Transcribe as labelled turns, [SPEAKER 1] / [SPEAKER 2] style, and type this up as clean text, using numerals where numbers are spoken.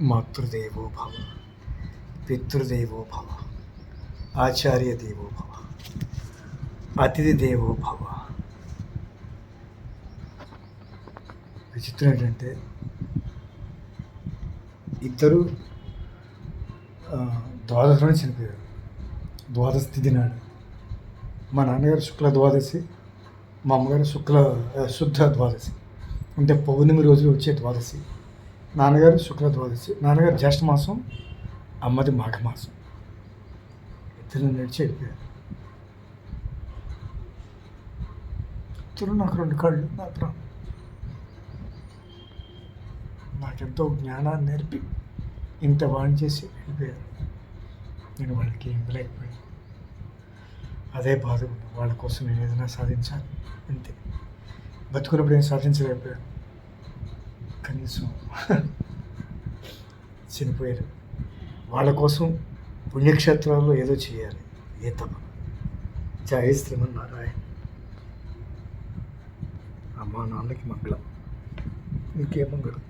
[SPEAKER 1] మాతృదేవో భవ, పితృదేవో భవ, ఆచార్య దేవో భవ, అతిథి దేవో భవ. విచిత్రం ఏంటంటే ఇద్దరు ద్వాదశలోనే చనిపోయారు. ద్వాదశ తిథి నాడు మా నాన్నగారు శుక్ల ద్వాదశి, మా అమ్మగారు శుద్ధ ద్వాదశి, అంటే పౌర్ణమి రోజు వచ్చే ద్వాదశి. నాన్నగారు శుక్ల ద్వాదశి, నాన్నగారు జ్యేష్ఠ మాసం, అమ్మది మాఘమాసం. ఇద్దరు నడిచి వెళ్ళిపోయారు. ఇద్దరు నాకు 2 కళ్ళు మాత్రం నాకెంతో జ్ఞానాన్ని నేర్పి ఇంత వాణి చేసి వెళ్ళిపోయారు. నేను వాళ్ళకి ఇవ్వలేకపోయాను. అదే బాధ ఉంది. వాళ్ళ కోసం నేను ఏదైనా సాధించాలి అంతే. బతుకున్నప్పుడు ఏం సాధించలేకపోయాను. కనీసం చనిపోయారు. వాళ్ళ కోసం పుణ్యక్షేత్రాల్లో ఏదో చేయాలి. ఏ తప్ప. జై శ్రీమన్నారాయణ. అమ్మా నాన్నకి మంగళం. ఇంకే మంగళం.